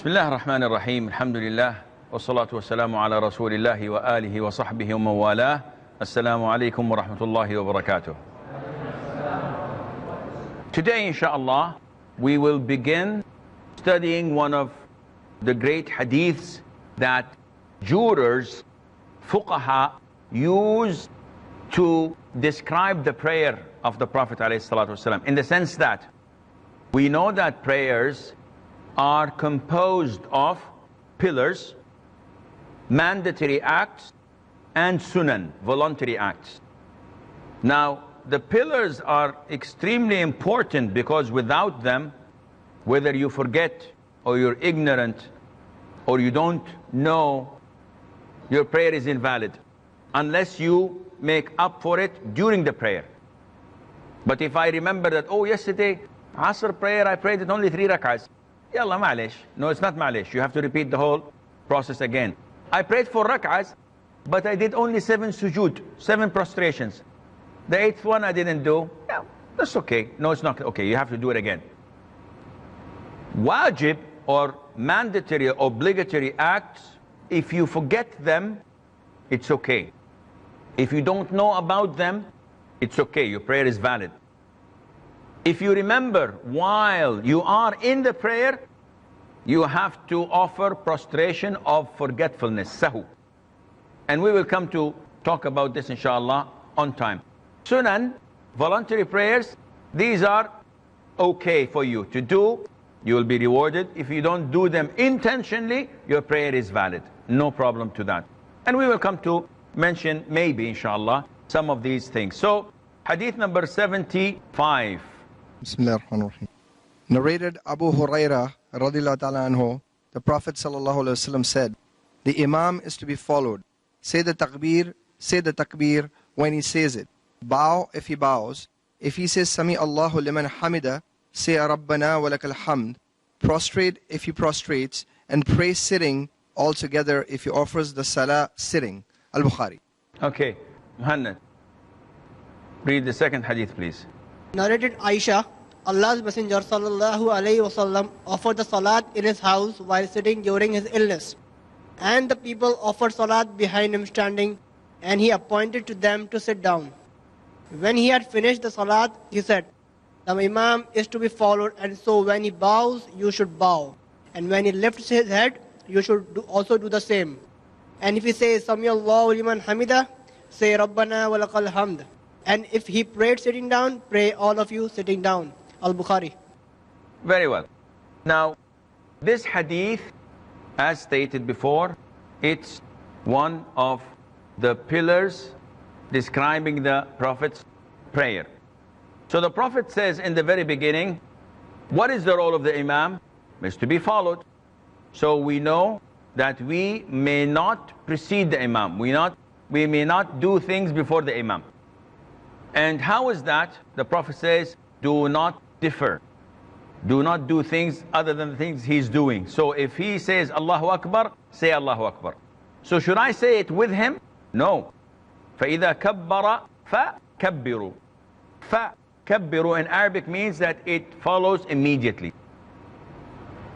بسم الله الرحمن الرحيم الحمد لله والصلاة والسلام على رسول الله وآله وصحبه ومن والاه. السلام عليكم ورحمة الله وبركاته. Today, inshallah, we will begin studying one of the great hadiths that jurors, fuqaha, use to describe the prayer of the Prophet ﷺ, in the sense that we know that prayers are composed of pillars, mandatory acts, and sunan, voluntary acts. Now, the pillars are extremely important because without them, whether you forget or you're ignorant or you don't know, your prayer is invalid unless you make up for it during the prayer. But if I remember that, oh, yesterday, Asr prayer, I prayed it only 3 rak'ahs. Yalla, ma'alish. No, it's not ma'alish. You have to repeat the whole process again. I prayed 4 rak'ahs, but I did only 7 sujood, 7 prostrations. The 8th one I didn't do. Yeah, that's okay. No, it's not okay. You have to do it again. Wajib or mandatory, obligatory acts, if you forget them, it's okay. If you don't know about them, it's okay. Your prayer is valid. If you remember while you are in the prayer, you have to offer prostration of forgetfulness, sahu. And we will come to talk about this, inshallah, on time. Sunan, voluntary prayers, these are okay for you to do. You will be rewarded. If you don't do them intentionally, your prayer is valid. No problem to that. And we will come to mention, maybe, inshallah, some of these things. So, hadith number 75. Bismillah ar-Rahman ar-Rahim. Narrated Abu Hurairah radhiyallahu ta'ala anhu, the Prophet sallallahu alaihi wasallam said, the Imam is to be followed. Say the takbir when he says it. Bow if he bows. If he says Sami Allahu liman hamida, say Rabbana wa lakal hamd. Prostrate if he prostrates, and pray sitting altogether if he offers the salah sitting. Al-Bukhari. Okay, Muhammad, read the second hadith, please. Narrated Aisha, Allah's Messenger sallallahu alaihi wasallam offered the salat in his house while sitting during his illness. And the people offered salat behind him standing, and he appointed to them to sit down. When he had finished the salat, he said, the Imam is to be followed, and so when he bows, you should bow. And when he lifts his head, you should also do the same. And if he says, Sami Allahu liman hamida, say Rabbana wa lakal hamd. And if he prayed sitting down, pray all of you sitting down. Al-Bukhari. Very well. Now, this hadith, as stated before, it's one of the pillars describing the Prophet's prayer. So the Prophet says in the very beginning, what is the role of the Imam? Is to be followed. So we know that we may not precede the Imam. We may not do things before the Imam. And how is that? The Prophet says, do not differ. Do not do things other than the things he's doing. So if he says Allahu Akbar, say Allahu Akbar. So should I say it with him? No. فَإِذَا كَبَّرَ فَكَبِّرُوا. فَكَبِّرُوا in Arabic means that it follows immediately.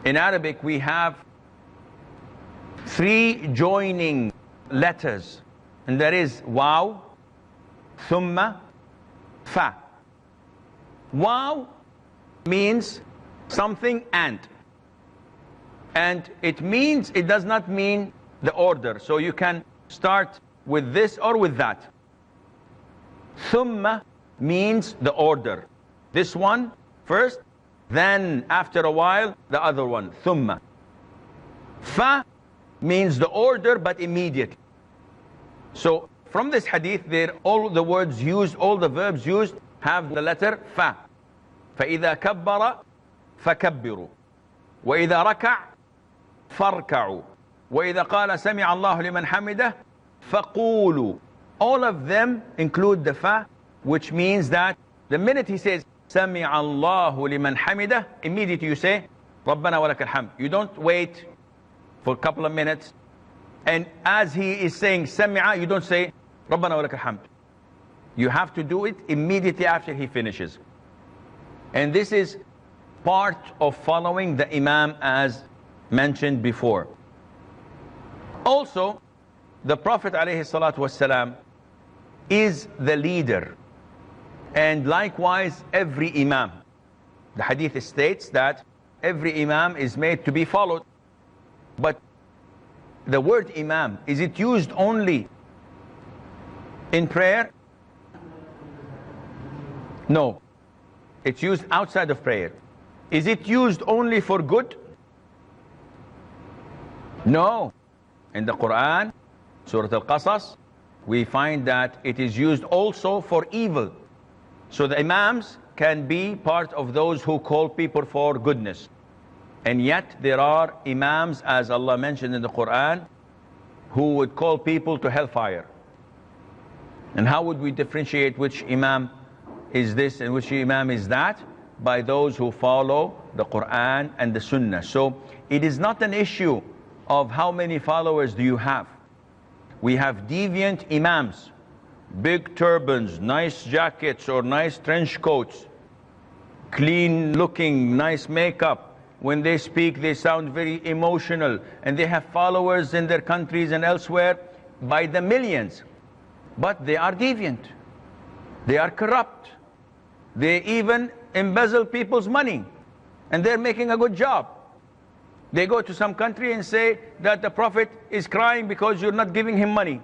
In Arabic we have 3 joining letters. And that is waw, thumma, fa. Waw means something and it means, it does not mean the order. So you can start with this or with that. Thumma means the order. This one first, then after a while the other one. Thumma. Fa means the order but immediately. So from this hadith, there all the words used, all the verbs used have the letter fa. فَإِذَا كَبَّرَ فَكَبِّرُوا وَإِذَا رَكَعْ فَارْكَعُوا وَإِذَا قَالَ سَمِعَ اللَّهُ لِمَنْ حَمِدَهُ فَقُولُوا. All of them include the fa, which means that the minute he says سَمِعَ اللَّهُ لِمَنْ حَمِدَهُ, immediately you say رَبَّنَا وَلَكَ الْحَمْدُ. You don't wait for a couple of minutes, and as he is saying سَمِعَ, you don't say رَبَّنَا وَلَكَ الْحَمْدُ. You have to do it immediately after he finishes. And this is part of following the Imam as mentioned before. Also, the Prophet ﷺ is the leader, and likewise every imam. The hadith states that every imam is made to be followed. But the word imam, is it used only in prayer? No. It's used outside of prayer. Is it used only for good? No. In the Quran, Surah Al-Qasas, we find that it is used also for evil. So the imams can be part of those who call people for goodness. And yet there are imams, as Allah mentioned in the Quran, who would call people to hellfire. And how would we differentiate which imam is this and which imam is that? By those who follow the Quran and the Sunnah. So it is not an issue of how many followers do you have. We have deviant imams, big turbans, nice jackets or nice trench coats, clean looking, nice makeup. When they speak, they sound very emotional, and they have followers in their countries and elsewhere by the millions. But they are deviant. They are corrupt. They even embezzle people's money, and they're making a good job. They go to some country and say that the Prophet is crying because you're not giving him money.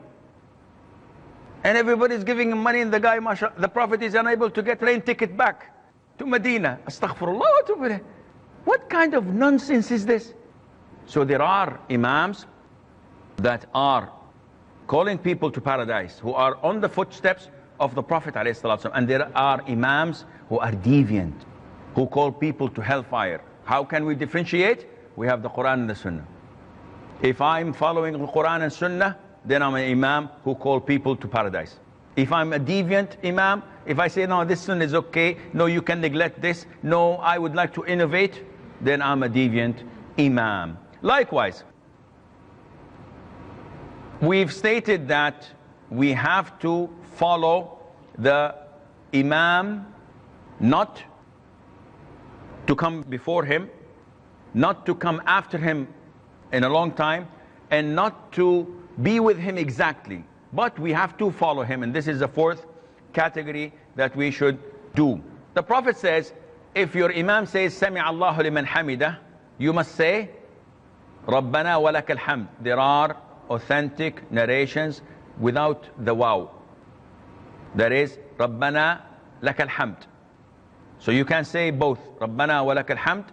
And everybody's giving him money, and the guy, the Prophet is unable to get plane ticket back to Medina. Astaghfirullah. What kind of nonsense is this? So there are imams that are calling people to paradise, who are on the footsteps of the Prophet ﷺ. And there are imams who are deviant, who call people to hellfire. How can we differentiate? We have the Quran and the Sunnah. If I'm following the Quran and Sunnah, then I'm an imam who call people to paradise. If I'm a deviant imam, if I say, no, this Sunnah is okay, no, you can neglect this, no, I would like to innovate, then I'm a deviant imam. Likewise, we've stated that we have to follow the imam, not to come before him, not to come after him in a long time, and not to be with him exactly. But we have to follow him, and this is the fourth category that we should do. The Prophet says, if your imam says, Sami Allahu liman hamidah, you must say, Rabbana wa lakal hamd. There are authentic narrations without the wow. That is, Rabbana lakal hamd. So you can say both, Rabbana wa lakal hamd,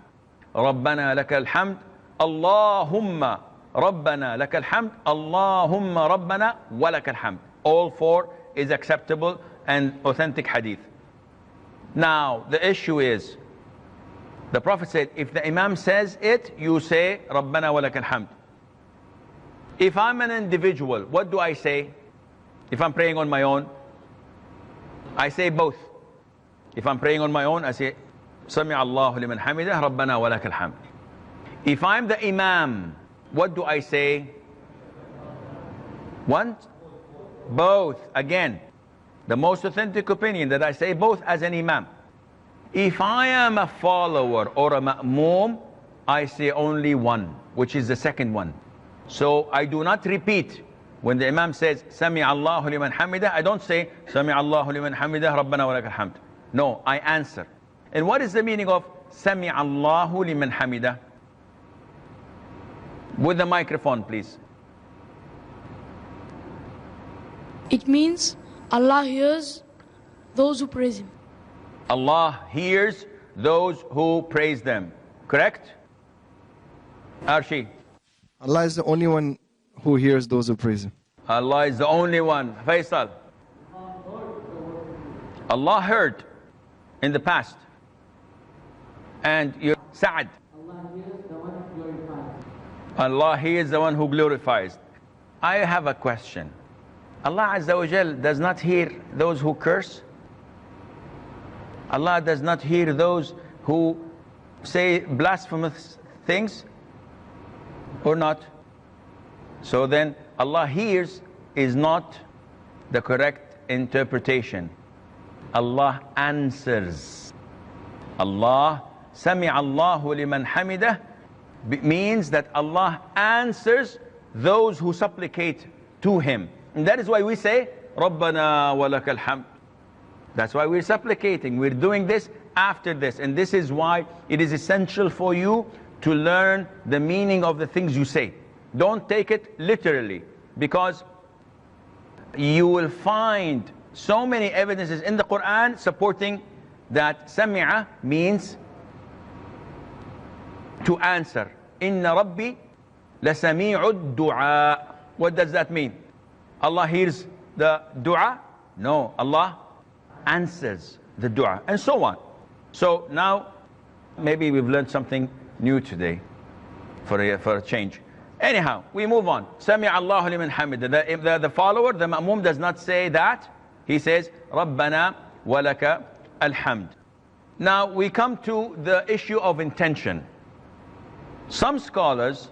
Rabbana lakal hamd, Allahumma Rabbana lakal hamd, Allahumma Rabbana wa lakal hamd. All four is acceptable and authentic hadith. Now, the issue is, the Prophet said, if the Imam says it, you say, Rabbana wa lakal hamd. If I'm an individual, what do I say? If I'm praying on my own, I say both. If I'm praying on my own, I say, Sami Allahu liman hamidah, Rabbana wa lakal hamd. If I'm the Imam, what do I say? One? Both. Again, the most authentic opinion that I say both as an Imam. If I am a follower or a ma'moom, I say only one, which is the second one. So I do not repeat. When the Imam says, Sami Allahu liman hamidah, I don't say, Sami Allahu liman hamidah, Rabbana wa lakal hamd. No, I answer. And what is the meaning of Sami Allahu liman hamidah? With the microphone, please. It means Allah hears those who praise Him. Allah hears those who praise them. Correct? Arshi? Allah is the only one who hears those who praise Him. Allah is the only one. Faisal? Allah heard in the past. And you're Sa'ad? Allah, He is the one who glorifies. I have a question. Allah Azza wa Jal does not hear those who curse. Allah does not hear those who say blasphemous things, or not? So then Allah hears is not the correct interpretation. Allah answers. Allah, Sami Allahu liman hamidah, means that Allah answers those who supplicate to Him. And that is why we say, Rabbana wa lakal hamd. That's why we're supplicating. We're doing this after this. And this is why it is essential for you to learn the meaning of the things you say. Don't take it literally, because you will find so many evidences in the Quran supporting that sami'a means to answer. Inna Rabbi lasami'ud du'a. What does that mean? Allah hears the dua? No, Allah answers the dua, and so on. So now maybe we've learned something new today for a change. Anyhow, we move on. Sami Allahu liman hamida. The follower, the ma'mum, does not say that. He says, Rabbana wa laka alhamd. Now we come to the issue of intention. Some scholars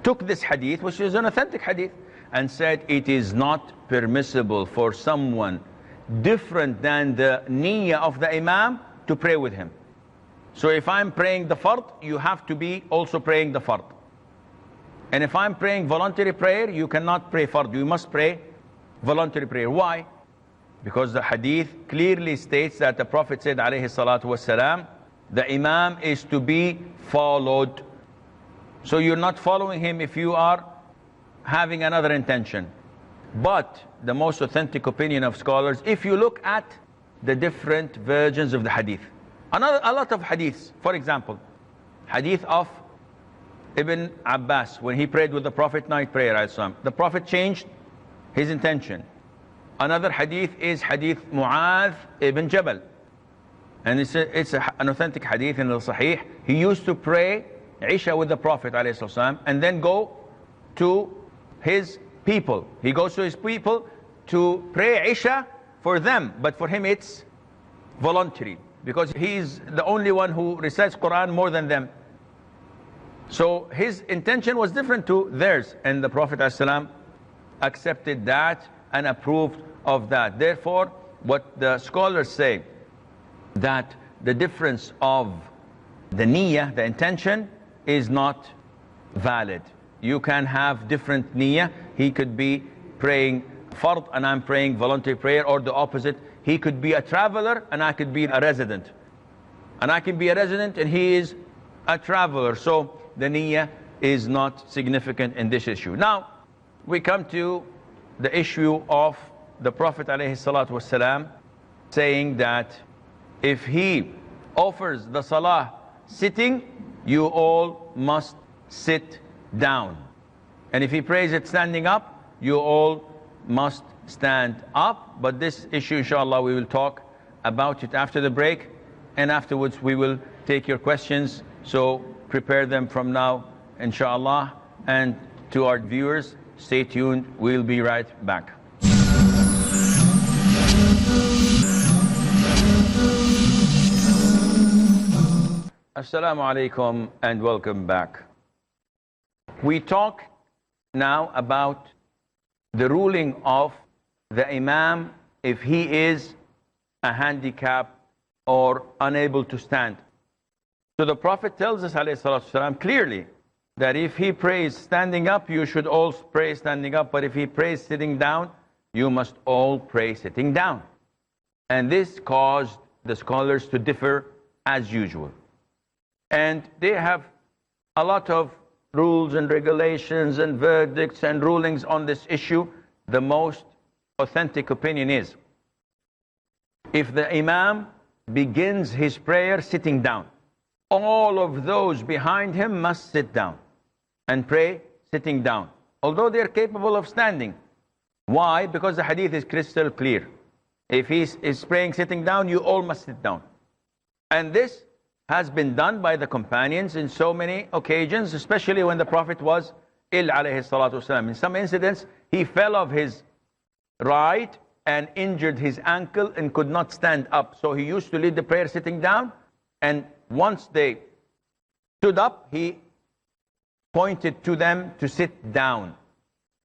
took this hadith, which is an authentic hadith, and said it is not permissible for someone different than the niyyah of the imam to pray with him. So if I'm praying the fard, you have to be also praying the fard. And if I'm praying voluntary prayer, you cannot pray fard. You must pray voluntary prayer. Why? Because the hadith clearly states that the Prophet said, alayhi salatu wasalam, the imam is to be followed. So you're not following him if you are having another intention. But the most authentic opinion of scholars, if you look at the different versions of the hadith, a lot of hadiths, for example, hadith of Ibn Abbas, when he prayed with the Prophet night prayer, the Prophet changed his intention. Another hadith is hadith Mu'adh ibn Jabal, and it's an authentic hadith in the Sahih. He used to pray Isha with the Prophet ﷺ, and then go to his people. He goes to his people to pray Isha for them, but for him it's voluntary, because he's the only one who recites Quran more than them. So his intention was different to theirs, and the Prophet ﷺ accepted that and approved of that. Therefore, what the scholars say, that the difference of the niyyah, the intention, is not valid. You can have different niyyah. He could be praying fard and I'm praying voluntary prayer, or the opposite. He could be a traveler and I could be a resident. And I can be a resident and he is a traveler. So the niyyah is not significant in this issue. Now, we come to the issue of the Prophet ﷺ saying that if he offers the salah sitting, you all must sit down. And if he prays it standing up, you all must stand up. But this issue, inshallah, we will talk about it after the break, and afterwards we will take your questions. So prepare them from now, inshallah. And to our viewers, stay tuned. We'll be right back. Assalamu alaikum and welcome back. We talk now about the ruling of the imam if he is a handicap or unable to stand. So the Prophet tells us ﷺ clearly that if he prays standing up, you should all pray standing up, but if he prays sitting down, you must all pray sitting down. And this caused the scholars to differ as usual. And they have a lot of rules and regulations and verdicts and rulings on this issue. The most authentic opinion is, if the imam begins his prayer sitting down, all of those behind him must sit down and pray sitting down, although they're capable of standing. Why? Because the hadith is crystal clear. If he is praying sitting down, you all must sit down. And this has been done by the companions in so many occasions, especially when the Prophet was ill, alayhi salatu wasalam. In some incidents, he fell off his ride and injured his ankle and could not stand up. So he used to lead the prayer sitting down, and once they stood up, he pointed to them to sit down.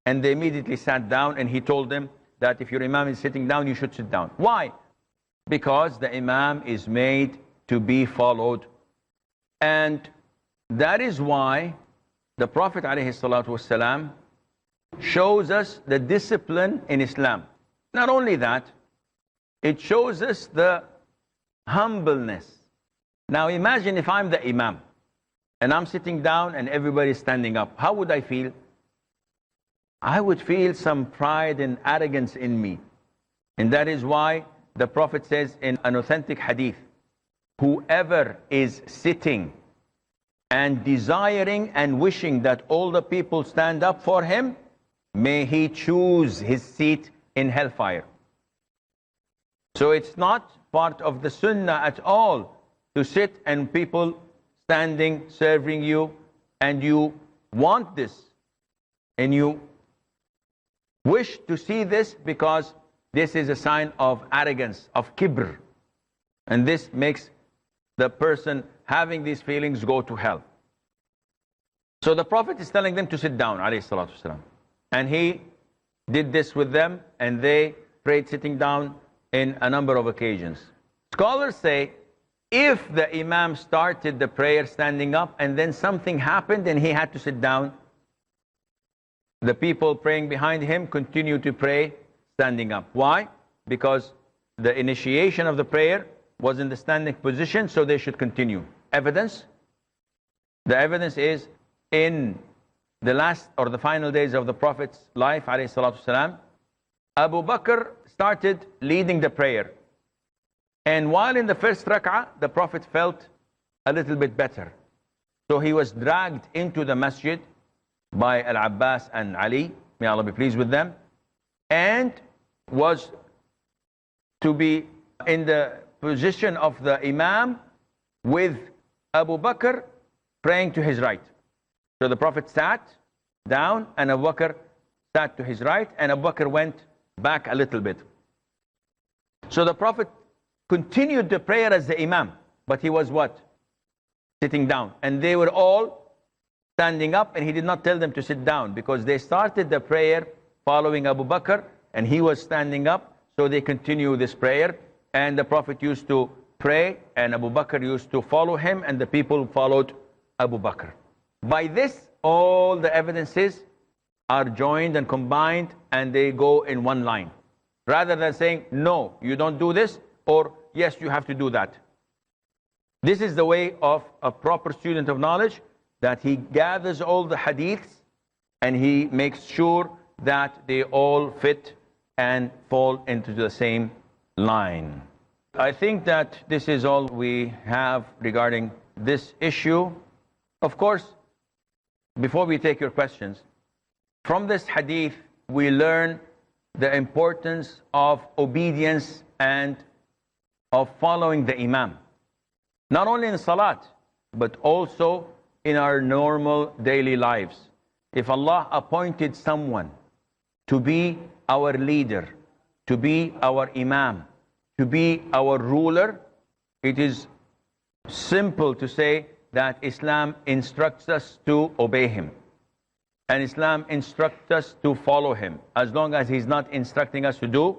And they immediately sat down, and he told them that if your imam is sitting down, you should sit down. Why? Because the imam is made to be followed. And that is why the Prophet ﷺ shows us the discipline in Islam. Not only that, it shows us the humbleness. Now imagine if I'm the Imam and I'm sitting down and everybody's standing up. How would I feel? I would feel some pride and arrogance in me. And that is why the Prophet says in an authentic hadith, whoever is sitting and desiring and wishing that all the people stand up for him, may he choose his seat in hellfire. So it's not part of the sunnah at all to sit and people standing, serving you, and you want this, and you wish to see this because this is a sign of arrogance, of kibr. And this makes the person having these feelings go to hell. So the Prophet is telling them to sit down, alayhi salatu wasalam. And he did this with them, and they prayed sitting down in a number of occasions. Scholars say, if the Imam started the prayer standing up and then something happened and he had to sit down, the people praying behind him continue to pray standing up. Why? Because the initiation of the prayer was in the standing position, so they should continue. Evidence? The evidence is in the last or the final days of the Prophet's life, alayhi salatu wasalam, Abu Bakr started leading the prayer. And while in the first rak'ah, the Prophet felt a little bit better. So he was dragged into the masjid by Al-Abbas and Ali, may Allah be pleased with them, and was to be in the position of the Imam with Abu Bakr praying to his right. So the Prophet sat down and Abu Bakr sat to his right, and Abu Bakr went back a little bit. So the Prophet continued the prayer as the Imam, but he was what? Sitting down. And they were all standing up, and he did not tell them to sit down because they started the prayer following Abu Bakr, and he was standing up, so they continue this prayer. And the Prophet used to pray, and Abu Bakr used to follow him, and the people followed Abu Bakr. By this, all the evidences are joined and combined, and they go in one line. Rather than saying, no, you don't do this, or yes, you have to do that. This is the way of a proper student of knowledge, that he gathers all the hadiths and he makes sure that they all fit and fall into the same line. I think that this is all we have regarding this issue. Of course, before we take your questions, from this hadith we learn the importance of obedience and of following the Imam. Not only in Salat, but also in our normal daily lives. If Allah appointed someone to be our leader, to be our Imam, to be our ruler, it is simple to say that Islam instructs us to obey him. And Islam instructs us to follow him, as long as he's not instructing us to do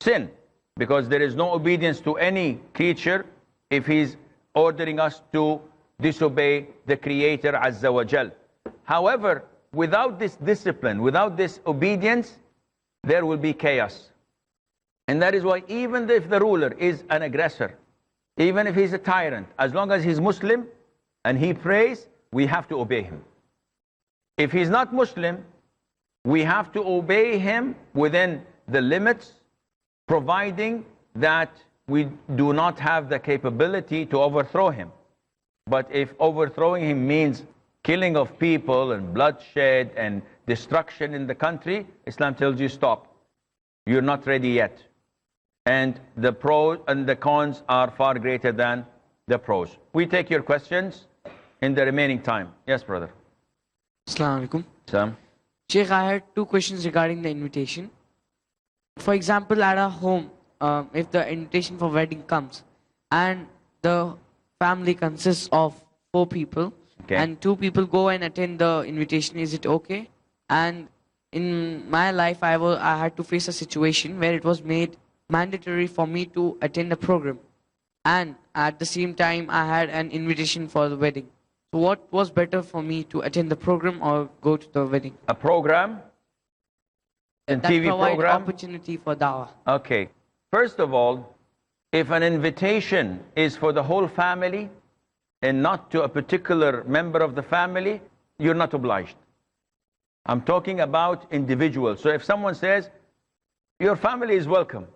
sin. Because there is no obedience to any creature if he's ordering us to disobey the Creator Azza wa Jal. However, without this discipline, without this obedience, there will be chaos. And that is why even if the ruler is an aggressor, even if he's a tyrant, as long as he's Muslim and he prays, we have to obey him. If he's not Muslim, we have to obey him within the limits, providing that we do not have the capability to overthrow him. But if overthrowing him means killing of people and bloodshed and destruction in the country, Islam tells you stop. You're not ready yet. And the pros and the cons are far greater than the pros. We take your questions in the remaining time. Yes, brother. Assalamu alaikum. Sam. Sheikh, I had two questions regarding the invitation. For example, at a home, if the invitation for wedding comes and the family consists of 4 people, okay, and 2 people go and attend the invitation, is it okay? And in my life, I had to face a situation where it was made mandatory for me to attend a program, and at the same time I had an invitation for the wedding. So what was better for me, to attend the program or go to the wedding? A program? A That TV provide program? opportunity for da'wah. Okay. First of all, if an invitation is for the whole family and not to a particular member of the family, you're not obliged. I'm talking about individuals. So if someone says, your family is welcome.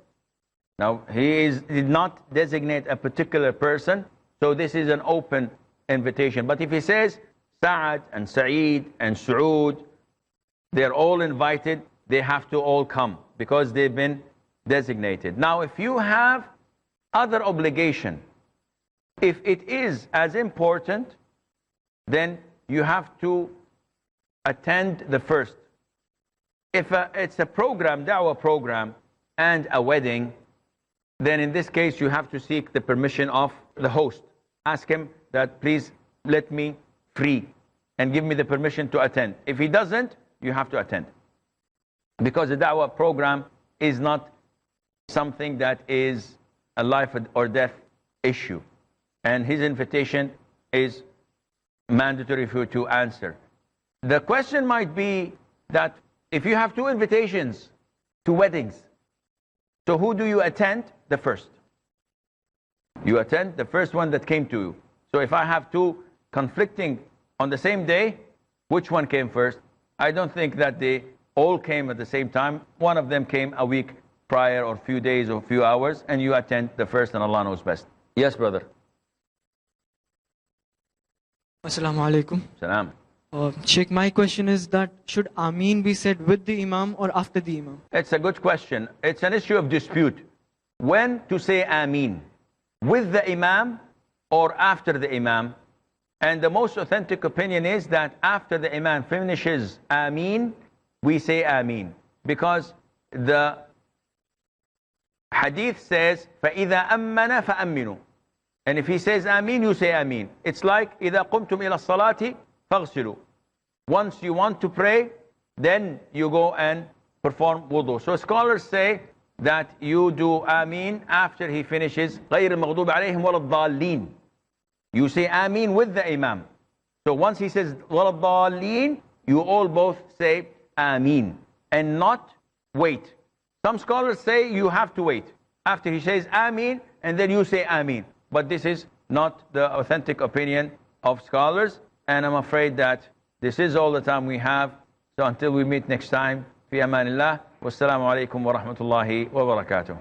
Now, he did not designate a particular person, so this is an open invitation. But if he says, Sa'ad and Sa'id and Su'ud, they're all invited, they have to all come because they've been designated. Now, if you have other obligation, if it is as important, then you have to attend the first. If it's a program, da'wah program, and a wedding, then in this case you have to seek the permission of the host. Ask him that, please let me free and give me the permission to attend. If he doesn't, you have to attend. Because the da'wah program is not something that is a life or death issue. And his invitation is mandatory for you to answer. The question might be that if you have two invitations to weddings, so who do you attend? The first. You attend the first one that came to you. So if I have two conflicting on the same day, which one came first? I don't think that they all came at the same time. One of them came a week prior, or few days, or few hours, and you attend the first, and Allah knows best. Yes, brother. Assalamu alaikum. Salam. Sheikh, my question is that should Ameen be said with the Imam or after the Imam? It's a good question. It's an issue of dispute. When to say Ameen? With the Imam or after the Imam? And the most authentic opinion is that after the Imam finishes Ameen, we say Ameen. Because the hadith says, فَإِذَا أَمَّنَ فَأَمِّنُوا. And if he says Ameen, you say Ameen. It's like, إِذَا قُمْتُمْ إِلَى الصَّلَاةِ فَاغْسِلُوا. Once you want to pray, then you go and perform wudu. So scholars say that you do Ameen after he finishes غَيْرِ الْمَغْضُوبِ عَلَيْهِمْ وَلَا الضَّالِّينَ. You say Ameen with the Imam. So once he says وَلَا الضَّالِّينَ, you all both say Ameen and not wait. Some scholars say you have to wait after he says Ameen, and then you say Ameen. But this is not the authentic opinion of scholars, and I'm afraid that this is all the time we have. So until we meet next time, fi amanillah, wassalamu alaikum wa rahmatullahi wa barakatuh.